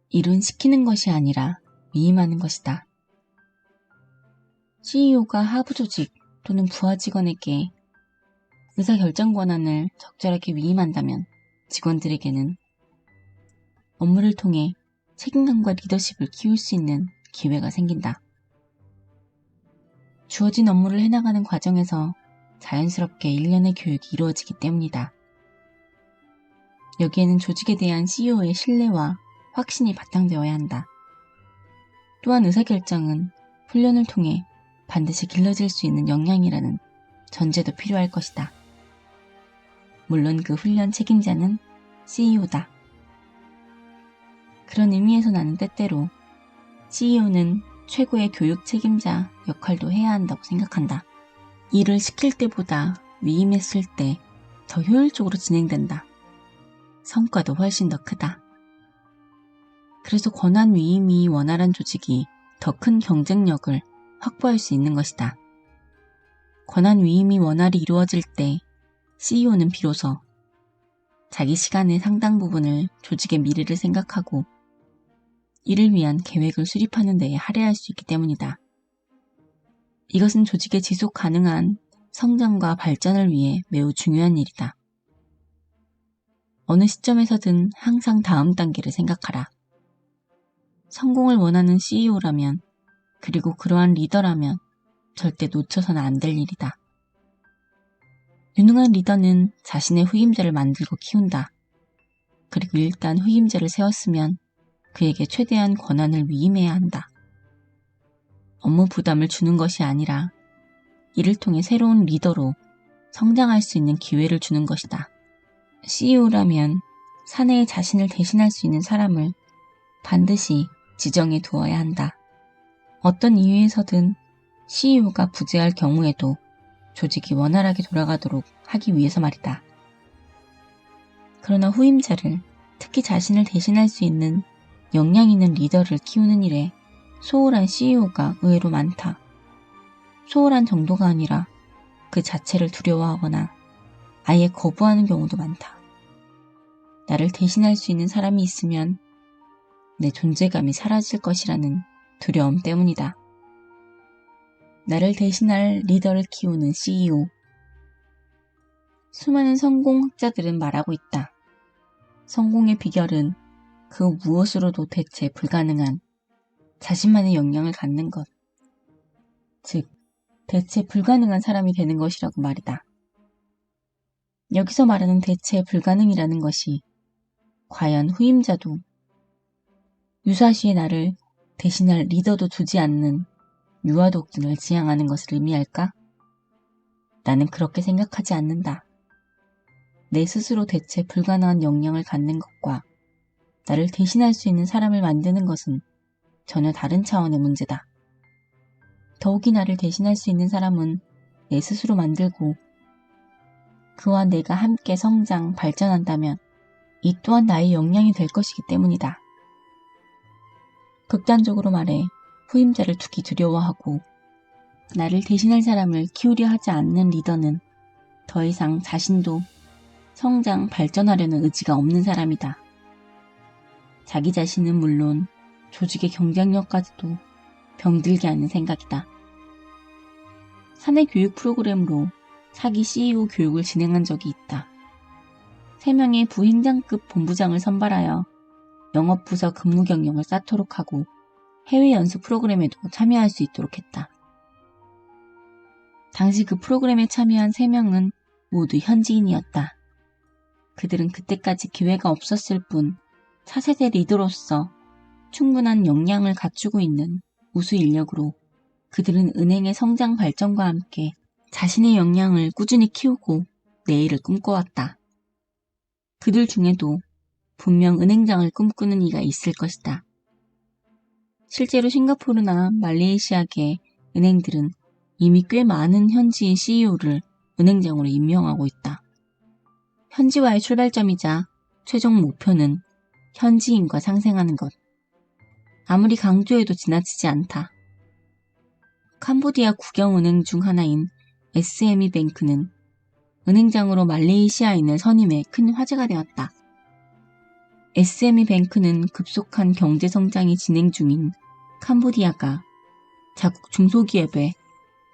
일은 시키는 것이 아니라 위임하는 것이다. CEO가 하부 조직 또는 부하 직원에게 의사결정 권한을 적절하게 위임한다면 직원들에게는 업무를 통해 책임감과 리더십을 키울 수 있는 기회가 생긴다. 주어진 업무를 해나가는 과정에서 자연스럽게 일련의 교육이 이루어지기 때문이다. 여기에는 조직에 대한 CEO의 신뢰와 확신이 바탕되어야 한다. 또한 의사결정은 훈련을 통해 반드시 길러질 수 있는 역량이라는 전제도 필요할 것이다. 물론 그 훈련 책임자는 CEO다. 그런 의미에서 나는 때때로 CEO는 최고의 교육 책임자 역할도 해야 한다고 생각한다. 일을 시킬 때보다 위임했을 때 더 효율적으로 진행된다. 성과도 훨씬 더 크다. 그래서 권한 위임이 원활한 조직이 더 큰 경쟁력을 확보할 수 있는 것이다. 권한 위임이 원활히 이루어질 때 CEO는 비로소 자기 시간의 상당 부분을 조직의 미래를 생각하고 이를 위한 계획을 수립하는 데에 할애할 수 있기 때문이다. 이것은 조직의 지속 가능한 성장과 발전을 위해 매우 중요한 일이다. 어느 시점에서든 항상 다음 단계를 생각하라. 성공을 원하는 CEO라면 그리고 그러한 리더라면 절대 놓쳐서는 안 될 일이다. 유능한 리더는 자신의 후임자를 만들고 키운다. 그리고 일단 후임자를 세웠으면 그에게 최대한 권한을 위임해야 한다. 업무 부담을 주는 것이 아니라 이를 통해 새로운 리더로 성장할 수 있는 기회를 주는 것이다. CEO라면 사내에 자신을 대신할 수 있는 사람을 반드시 지정해 두어야 한다. 어떤 이유에서든 CEO가 부재할 경우에도 조직이 원활하게 돌아가도록 하기 위해서 말이다. 그러나 후임자를, 특히 자신을 대신할 수 있는 역량 있는 리더를 키우는 일에 소홀한 CEO가 의외로 많다. 소홀한 정도가 아니라 그 자체를 두려워하거나 아예 거부하는 경우도 많다. 나를 대신할 수 있는 사람이 있으면 내 존재감이 사라질 것이라는 두려움 때문이다. 나를 대신할 리더를 키우는 CEO. 수많은 성공학자들은 말하고 있다. 성공의 비결은 그 무엇으로도 대체 불가능한 자신만의 역량을 갖는 것. 즉, 대체 불가능한 사람이 되는 것이라고 말이다. 여기서 말하는 대체 불가능이라는 것이 과연 후임자도 유사시에 나를 대신할 리더도 두지 않는 유아독존을 지향하는 것을 의미할까? 나는 그렇게 생각하지 않는다. 내 스스로 대체 불가능한 역량을 갖는 것과 나를 대신할 수 있는 사람을 만드는 것은 전혀 다른 차원의 문제다. 더욱이 나를 대신할 수 있는 사람은 내 스스로 만들고 그와 내가 함께 성장, 발전한다면 이 또한 나의 역량이 될 것이기 때문이다. 극단적으로 말해 후임자를 두기 두려워하고 나를 대신할 사람을 키우려 하지 않는 리더는 더 이상 자신도 성장, 발전하려는 의지가 없는 사람이다. 자기 자신은 물론 조직의 경쟁력까지도 병들게 하는 생각이다. 사내 교육 프로그램으로 차기 CEO 교육을 진행한 적이 있다. 3명의 부행장급 본부장을 선발하여 영업부서 근무 경력을 쌓도록 하고 해외 연수 프로그램에도 참여할 수 있도록 했다. 당시 그 프로그램에 참여한 3명은 모두 현지인이었다. 그들은 그때까지 기회가 없었을 뿐 차세대 리더로서 충분한 역량을 갖추고 있는 우수 인력으로 그들은 은행의 성장 발전과 함께 자신의 역량을 꾸준히 키우고 내일을 꿈꿔왔다. 그들 중에도 분명 은행장을 꿈꾸는 이가 있을 것이다. 실제로 싱가포르나 말레이시아계 은행들은 이미 꽤 많은 현지인 CEO를 은행장으로 임명하고 있다. 현지화의 출발점이자 최종 목표는 현지인과 상생하는 것. 아무리 강조해도 지나치지 않다. 캄보디아 국영은행 중 하나인 SME뱅크는 은행장으로 말레이시아인을 선임해 큰 화제가 되었다. SME뱅크는 급속한 경제성장이 진행 중인 캄보디아가 자국 중소기업에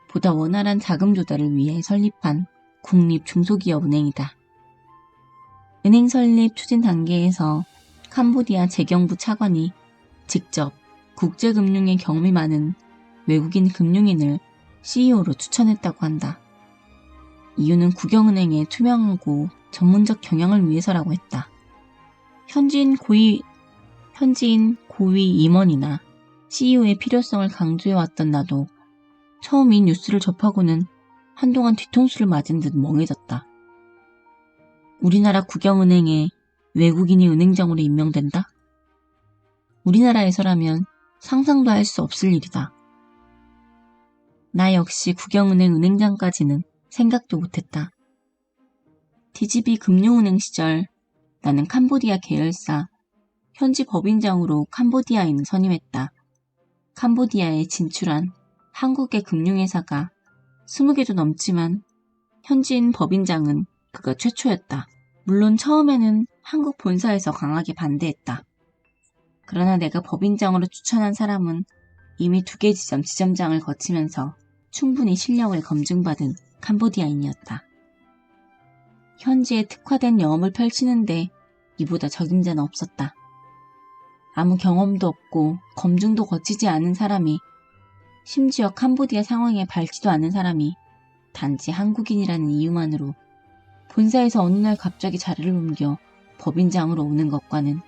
보다 원활한 자금 조달을 위해 설립한 국립 중소기업 은행이다. 은행 설립 추진 단계에서 캄보디아 재경부 차관이 직접 국제금융에 경험이 많은 외국인 금융인을 CEO로 추천했다고 한다. 이유는 국영은행의 투명하고 전문적 경영을 위해서라고 했다. 현지인 고위 임원이나 CEO의 필요성을 강조해왔던 나도 처음 이 뉴스를 접하고는 한동안 뒤통수를 맞은 듯 멍해졌다. 우리나라 국영은행에 외국인이 은행장으로 임명된다? 우리나라에서라면 상상도 할 수 없을 일이다. 나 역시 국영은행 은행장까지는 생각도 못했다. DGB 금융은행 시절 나는 캄보디아 계열사 현지 법인장으로 캄보디아인을 선임했다. 캄보디아에 진출한 한국의 금융회사가 20개도 넘지만 현지인 법인장은 그가 최초였다. 물론 처음에는 한국 본사에서 강하게 반대했다. 그러나 내가 법인장으로 추천한 사람은 이미 2개 지점장을 거치면서 충분히 실력을 검증받은 캄보디아인이었다. 현지에 특화된 영업을 펼치는데 이보다 적임자는 없었다. 아무 경험도 없고 검증도 거치지 않은 사람이, 심지어 캄보디아 상황에 밝지도 않은 사람이 단지 한국인이라는 이유만으로 본사에서 어느 날 갑자기 자리를 옮겨 법인장으로 오는 것과는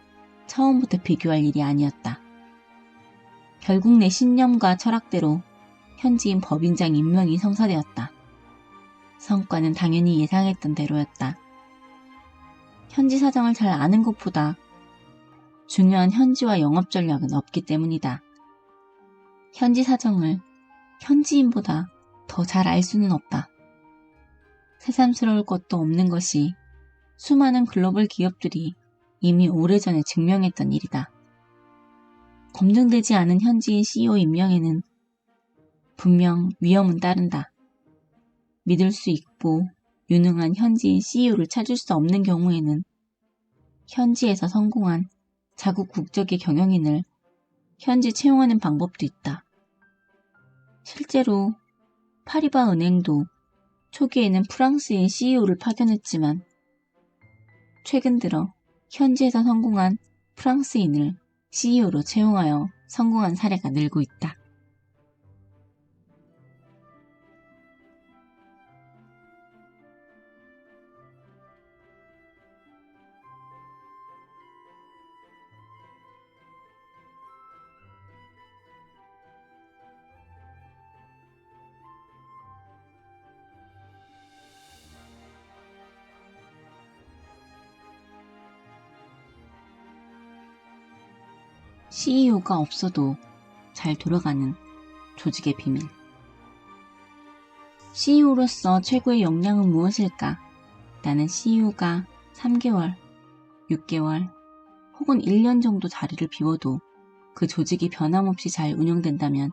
처음부터 비교할 일이 아니었다. 결국 내 신념과 철학대로 현지인 법인장 임명이 성사되었다. 성과는 당연히 예상했던 대로였다. 현지 사정을 잘 아는 것보다 중요한 현지화 영업 전략은 없기 때문이다. 현지 사정을 현지인보다 더 잘 알 수는 없다. 새삼스러울 것도 없는 것이 수많은 글로벌 기업들이 이미 오래전에 증명했던 일이다. 검증되지 않은 현지인 CEO 임명에는 분명 위험은 따른다. 믿을 수 있고 유능한 현지인 CEO를 찾을 수 없는 경우에는 현지에서 성공한 자국 국적의 경영인을 현지 채용하는 방법도 있다. 실제로 파리바 은행도 초기에는 프랑스인 CEO를 파견했지만 최근 들어 현지에서 성공한 프랑스인을 CEO로 채용하여 성공한 사례가 늘고 있다. CEO가 없어도 잘 돌아가는 조직의 비밀. CEO로서 최고의 역량은 무엇일까? 나는 CEO가 3개월, 6개월 혹은 1년 정도 자리를 비워도 그 조직이 변함없이 잘 운영된다면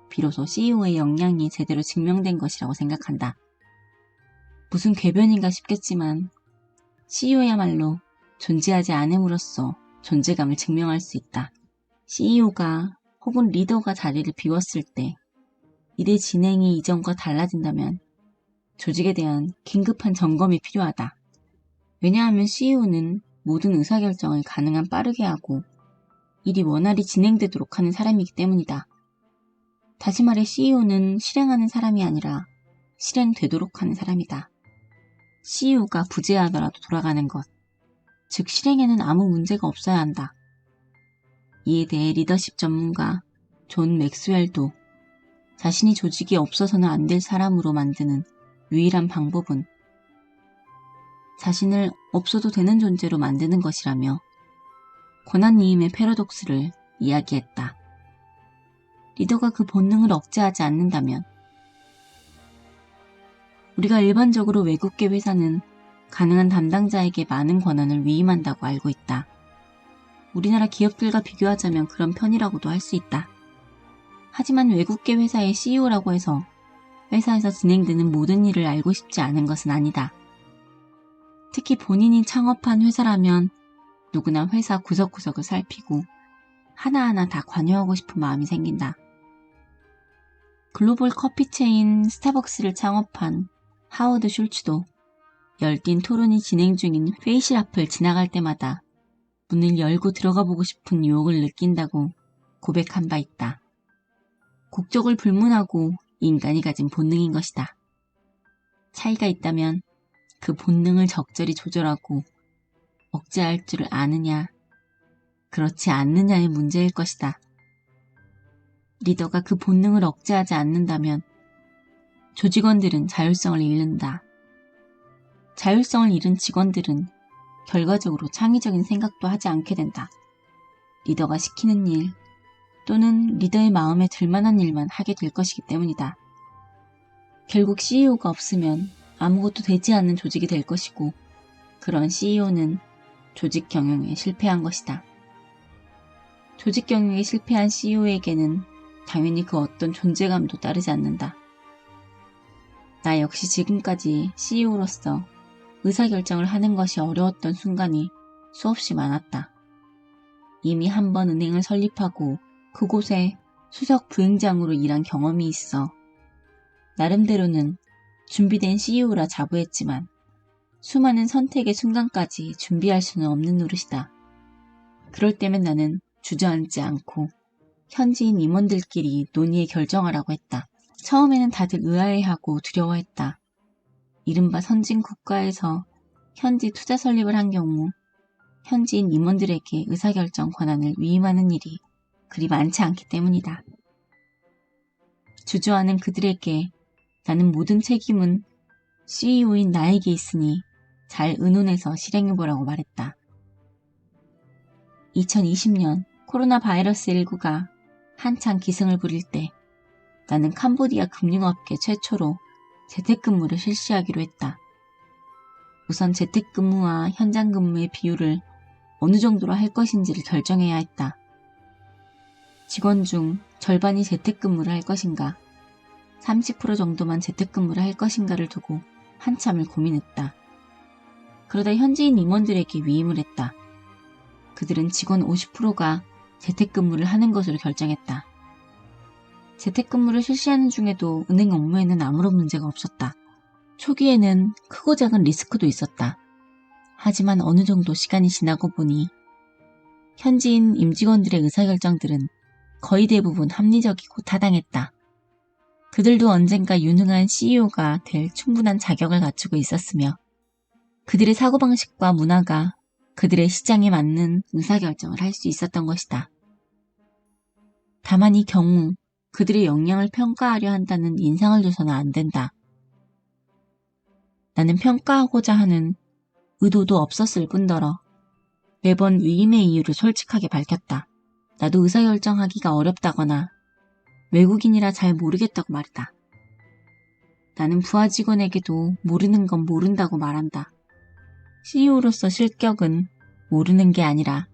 비로소 CEO의 역량이 제대로 증명된 것이라고 생각한다. 무슨 궤변인가 싶겠지만 CEO야말로 존재하지 않음으로써 존재감을 증명할 수 있다. CEO가 혹은 리더가 자리를 비웠을 때 일의 진행이 이전과 달라진다면 조직에 대한 긴급한 점검이 필요하다. 왜냐하면 CEO는 모든 의사결정을 가능한 빠르게 하고 일이 원활히 진행되도록 하는 사람이기 때문이다. 다시 말해 CEO는 실행하는 사람이 아니라 실행되도록 하는 사람이다. CEO가 부재하더라도 돌아가는 것, 즉 실행에는 아무 문제가 없어야 한다. 이에 대해 리더십 전문가 존 맥스웰도 자신이 조직이 없어서는 안 될 사람으로 만드는 유일한 방법은 자신을 없어도 되는 존재로 만드는 것이라며 권한이임의 패러독스를 이야기했다. 리더가 그 본능을 억제하지 않는다면 우리가 일반적으로 외국계 회사는 가능한 담당자에게 많은 권한을 위임한다고 알고 있다. 우리나라 기업들과 비교하자면 그런 편이라고도 할 수 있다. 하지만 외국계 회사의 CEO라고 해서 회사에서 진행되는 모든 일을 알고 싶지 않은 것은 아니다. 특히 본인이 창업한 회사라면 누구나 회사 구석구석을 살피고 하나하나 다 관여하고 싶은 마음이 생긴다. 글로벌 커피 체인 스타벅스를 창업한 하워드 슐츠도 열띤 토론이 진행 중인 회의실 앞을 지나갈 때마다 문을 열고 들어가 보고 싶은 유혹을 느낀다고 고백한 바 있다. 국적을 불문하고 인간이 가진 본능인 것이다. 차이가 있다면 그 본능을 적절히 조절하고 억제할 줄 아느냐, 그렇지 않느냐의 문제일 것이다. 리더가 그 본능을 억제하지 않는다면 조직원들은 자율성을 잃는다. 자율성을 잃은 직원들은 결과적으로 창의적인 생각도 하지 않게 된다. 리더가 시키는 일 또는 리더의 마음에 들만한 일만 하게 될 것이기 때문이다. 결국 CEO가 없으면 아무것도 되지 않는 조직이 될 것이고 그런 CEO는 조직 경영에 실패한 것이다. 조직 경영에 실패한 CEO에게는 당연히 그 어떤 존재감도 따르지 않는다. 나 역시 지금까지 CEO로서 의사결정을 하는 것이 어려웠던 순간이 수없이 많았다. 이미 한 번 은행을 설립하고 그곳에 수석 부행장으로 일한 경험이 있어 나름대로는 준비된 CEO라 자부했지만 수많은 선택의 순간까지 준비할 수는 없는 노릇이다. 그럴 때면 나는 주저앉지 않고 현지인 임원들끼리 논의해 결정하라고 했다. 처음에는 다들 의아해하고 두려워했다. 이른바 선진 국가에서 현지 투자 설립을 한 경우 현지인 임원들에게 의사결정 권한을 위임하는 일이 그리 많지 않기 때문이다. 주저하는 그들에게 나는 모든 책임은 CEO인 나에게 있으니 잘 의논해서 실행해보라고 말했다. 2020년 코로나 바이러스 19가 한창 기승을 부릴 때 나는 캄보디아 금융업계 최초로 재택근무를 실시하기로 했다. 우선 재택근무와 현장근무의 비율을 어느 정도로 할 것인지를 결정해야 했다. 직원 중 절반이 재택근무를 할 것인가, 30% 정도만 재택근무를 할 것인가를 두고 한참을 고민했다. 그러다 현지인 임원들에게 위임을 했다. 그들은 직원 50%가 재택근무를 하는 것으로 결정했다. 재택근무를 실시하는 중에도 은행 업무에는 아무런 문제가 없었다. 초기에는 크고 작은 리스크도 있었다. 하지만 어느 정도 시간이 지나고 보니 현지인 임직원들의 의사결정들은 거의 대부분 합리적이고 타당했다. 그들도 언젠가 유능한 CEO가 될 충분한 자격을 갖추고 있었으며 그들의 사고방식과 문화가 그들의 시장에 맞는 의사결정을 할 수 있었던 것이다. 다만 이 경우 그들의 역량을 평가하려 한다는 인상을 줘서는 안 된다. 나는 평가하고자 하는 의도도 없었을 뿐더러 매번 위임의 이유를 솔직하게 밝혔다. 나도 의사결정하기가 어렵다거나 외국인이라 잘 모르겠다고 말했다. 나는 부하 직원에게도 모르는 건 모른다고 말한다. CEO로서 실격은 모르는 게 아니라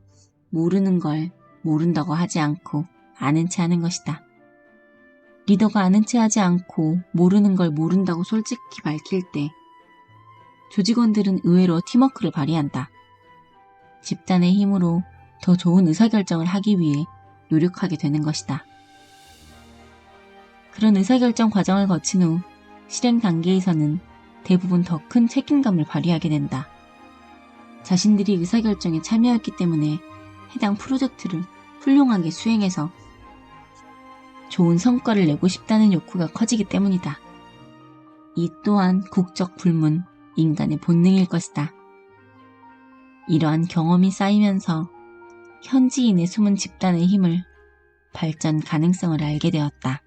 모르는 걸 모른다고 하지 않고 아는 체 하는 것이다. 리더가 아는 체 하지 않고 모르는 걸 모른다고 솔직히 밝힐 때 조직원들은 의외로 팀워크를 발휘한다. 집단의 힘으로 더 좋은 의사결정을 하기 위해 노력하게 되는 것이다. 그런 의사결정 과정을 거친 후 실행 단계에서는 대부분 더 큰 책임감을 발휘하게 된다. 자신들이 의사결정에 참여했기 때문에 해당 프로젝트를 훌륭하게 수행해서 좋은 성과를 내고 싶다는 욕구가 커지기 때문이다. 이 또한 국적 불문, 인간의 본능일 것이다. 이러한 경험이 쌓이면서 현지인의 숨은 집단의 힘을, 발전 가능성을 알게 되었다.